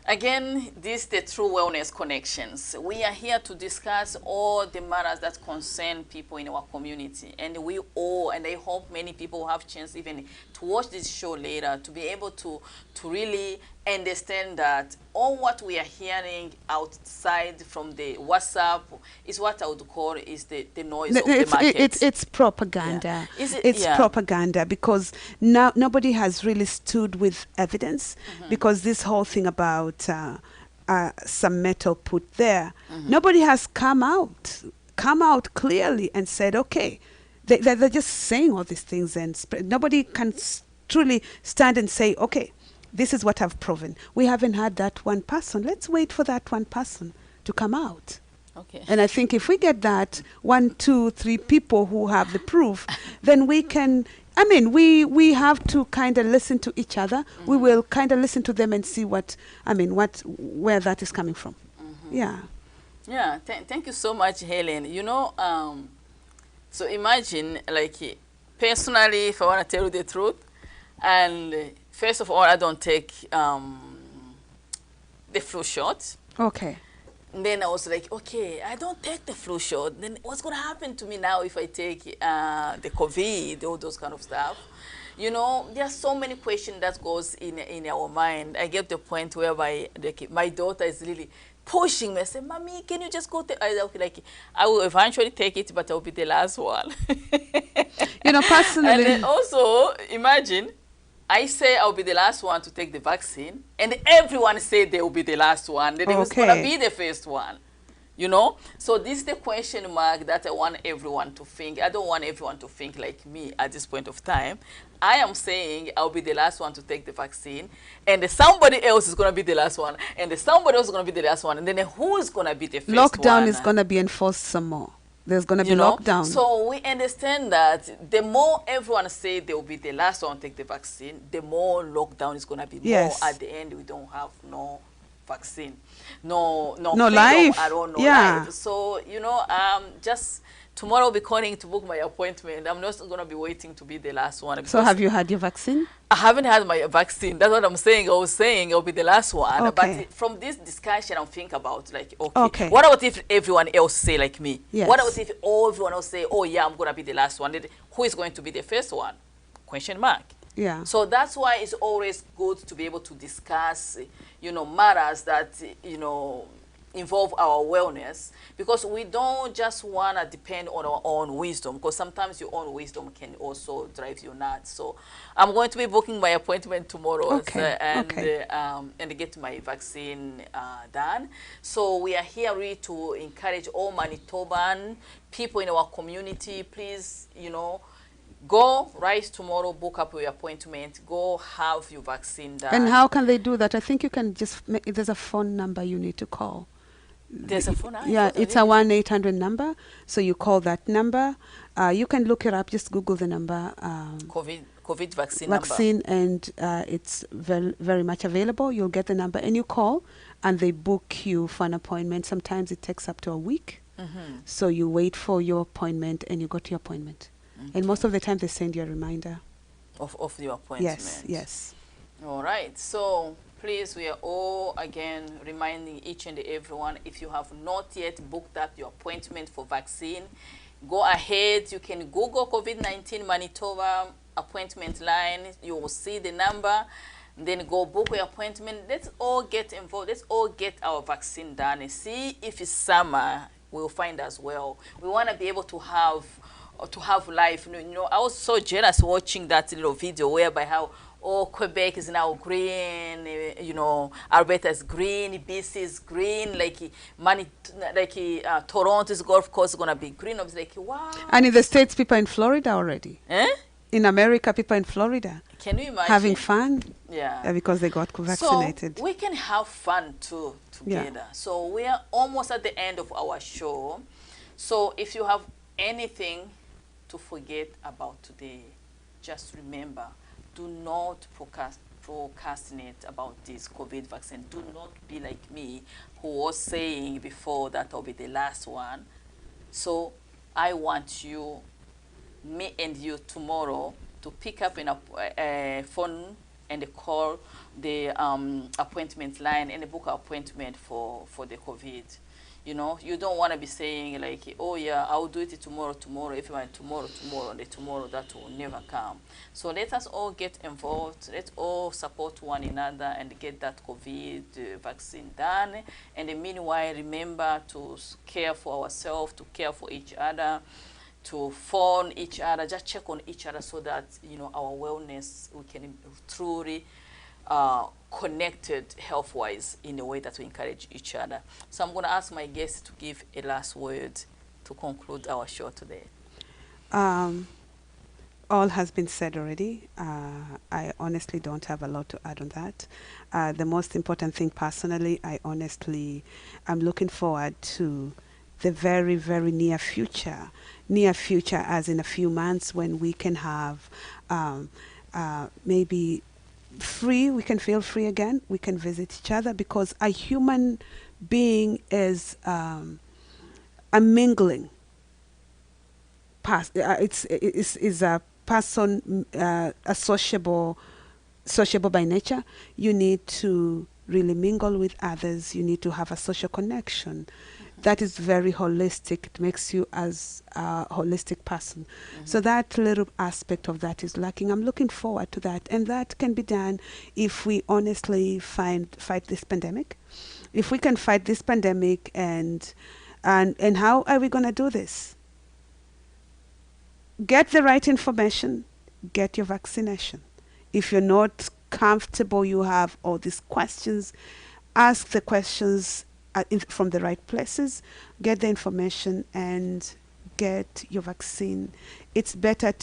Again, this is the True Wellness Connections. We are here to discuss all the matters that concern people in our community. And I hope many people have a chance even to watch this show later, to be able to really understand that all what we are hearing outside from the WhatsApp is what I would call is the noise of the market. It's propaganda. Yeah. It's propaganda, because now nobody has really stood with evidence, because this whole thing about some metal put there, nobody has come out clearly and said, okay, they're just saying all these things, and nobody can truly stand and say, okay, this is what I've proven. We haven't had that one person. Let's wait for that one person to come out. Okay. And I think if we get that 1, 2, 3 people who have the proof, then we can, we have to kind of listen to each other. We will kind of listen to them and see where that is coming from. Yeah. Yeah, thank you so much, Helen. So imagine, like, personally, if I want to tell you the truth, and first of all, I don't take the flu shot. Okay. And then I was like, okay, I don't take the flu shot. Then what's going to happen to me now if I take the COVID, all those kind of stuff? There are so many questions that goes in our mind. I get the point whereby my daughter is really pushing me. I say, Mommy, can you just go take it? I will eventually take it, but I'll be the last one. Personally. And then also, imagine, I say I'll be the last one to take the vaccine, and everyone said they will be the last one. Then it was going to be the first one. So this is the question mark that I want everyone to think. I don't want everyone to think like me at this point of time. I am saying I'll be the last one to take the vaccine, and somebody else is going to be the last one, and somebody else is going to be the last one, and then who is going to be the first one? Lockdown is going to be enforced some more. There's going to be lockdown. So we understand that the more everyone say they will be the last one to take the vaccine, the more lockdown is going to be more. At the end, we don't have no vaccine, no life. I don't know. Yeah. Life. So just tomorrow I'll be calling to book my appointment. I'm not going to be waiting to be the last one. So have you had your vaccine? I haven't had my vaccine. That's what I'm saying. I was saying I'll be the last one. Okay. But from this discussion, I'm thinking about okay. What about if everyone else say like me? Yes. What about if everyone else say, oh yeah, I'm going to be the last one? Then who is going to be the first one? Question mark. Yeah. So that's why it's always good to be able to discuss, matters that, involve our wellness, because we don't just want to depend on our own wisdom, because sometimes your own wisdom can also drive you nuts. So I'm going to be booking my appointment tomorrow. Okay. And get my vaccine done. So we are here really to encourage all Manitoban people in our community. Please, go right tomorrow, book up your appointment, go have your vaccine done. And how can they do that? I think you can just, there's a phone number you need to call. There's a phone number? Yeah, it's a 1-800 number. So you call that number. You can look it up, just Google the number. COVID vaccine number. And it's very, very much available. You'll get the number and you call and they book you for an appointment. Sometimes it takes up to a week. So you wait for your appointment and you go to your appointment. And most of the time they send you a reminder. Of your appointment. Yes. All right. So please, we are all again reminding each and everyone, if you have not yet booked up your appointment for vaccine, go ahead. You can Google COVID-19 Manitoba appointment line. You will see the number. Then go book your appointment. Let's all get involved. Let's all get our vaccine done and see if it's summer. We'll find as well. We want to be able to have life. I was so jealous watching that little video whereby how Quebec is now green, Alberta is green, BC is green, Toronto's golf course is gonna be green. I was like, wow. And in the States, people in Florida already. In America, people in Florida. Can you imagine? Having fun. Yeah. Because they got vaccinated. So we can have fun too together. Yeah. So we are almost at the end of our show. So if you have anything to forget about today, just remember, do not procrastinate about this COVID vaccine. Do not be like me, who was saying before that I'll be the last one. So I want you, me and you tomorrow, to pick up a phone and call the appointment line and book an appointment for the COVID. You don't want to be saying like, oh yeah, I'll do it tomorrow, if I tomorrow, and the tomorrow that will never come. So let us all get involved. Let's all support one another and get that COVID vaccine done. And meanwhile, remember to care for ourselves, to care for each other, to phone each other, just check on each other so that, our wellness, we can truly connected health-wise in a way that we encourage each other. So I'm going to ask my guests to give a last word to conclude our show today. All has been said already. I honestly don't have a lot to add on that. The most important thing personally, I'm looking forward to the very, very near future as in a few months, when we can have maybe we can feel free again, we can visit each other, because a human being is a mingling is a person, a sociable by nature. You need to really mingle with others. You need to have a social connection. That is very holistic. It makes you as a holistic person. So that little aspect of that is lacking. I'm looking forward to that. And that can be done if we honestly fight this pandemic. If we can fight this pandemic, and how are we going to do this? Get the right information. Get your vaccination. If you're not comfortable, you have all these questions, ask the questions from the right places, get the information and get your vaccine. It's better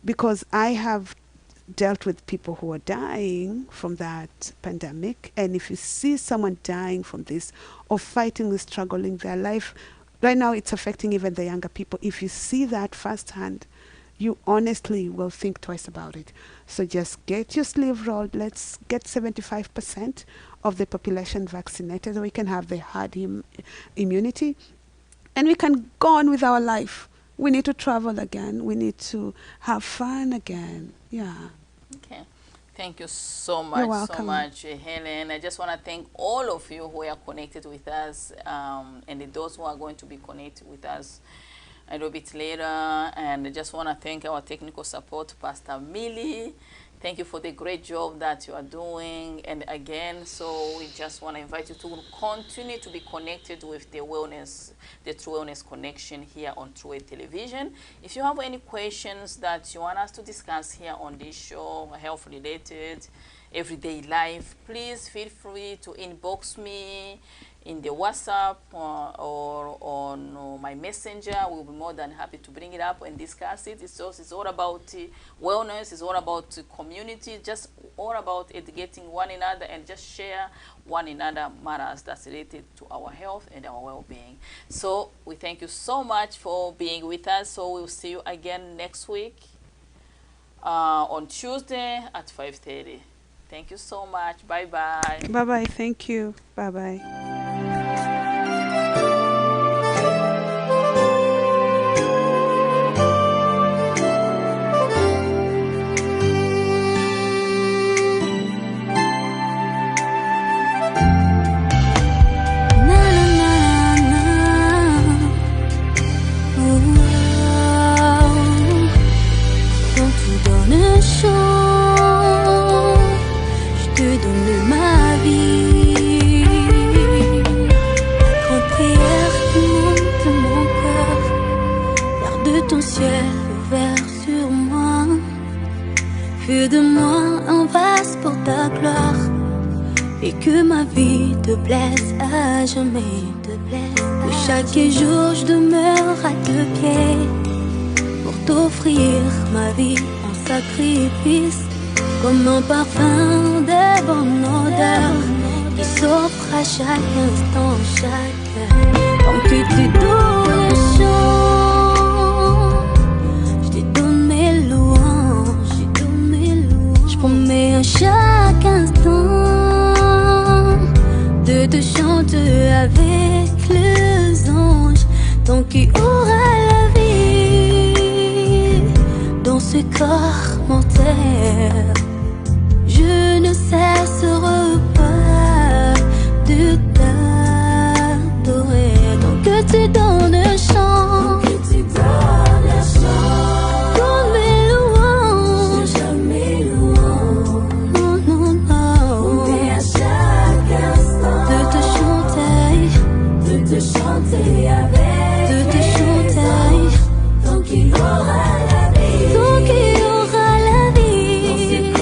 because I have dealt with people who are dying from that pandemic, and if you see someone dying from this or fighting and struggling their life, right now it's affecting even the younger people. If you see that firsthand, you honestly will think twice about it. So just get your sleeve rolled. Let's get 75% of the population vaccinated, so we can have the herd immunity, and we can go on with our life. We need to travel again. We need to have fun again. Yeah. Okay. Thank you so much. You're welcome. So much, Helen. I just want to thank all of you who are connected with us, and those who are going to be connected with us a little bit later. And I just want to thank our technical support, Pastor Millie. Thank you for the great job that you are doing. And again, so we just want to invite you to continue to be connected with the True Wellness Connection here on True Wellness Television. If you have any questions that you want us to discuss here on this show, health related, everyday life, please feel free to inbox me in the WhatsApp or on my messenger. We'll be more than happy to bring it up and discuss it. It's all about wellness, it's all about community, just all about educating one another and just share one another matters that's related to our health and our well-being. So we thank you so much for being with us. So we'll see you again next week on Tuesday at 5:30. Thank you so much. Bye-bye. Bye-bye. Thank you. Bye-bye. Fais de moi un vase pour ta gloire et que ma vie te plaise à jamais. Que chaque jour je demeure à tes pieds pour t'offrir ma vie en sacrifice, comme un parfum de bonne odeur qui s'offre à chaque instant, chaque heure. Tant que tu donnes le chant, je te donne mes louanges. Je promets à chaque instant de te chanter avec les anges. Tant qu'il y aura la vie dans ce corps mortel, je ne cesserai pas de t'adorer. Tant que tu donnes un chant, donne mes louanges. Non, non, non. Et à chaque instant de te chanter avec, de te chanter. Tant qu'il y aura la vie, tant qu'il y aura la vie.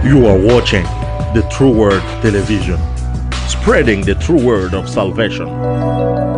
You are watching the True Word Television, spreading the true word of salvation.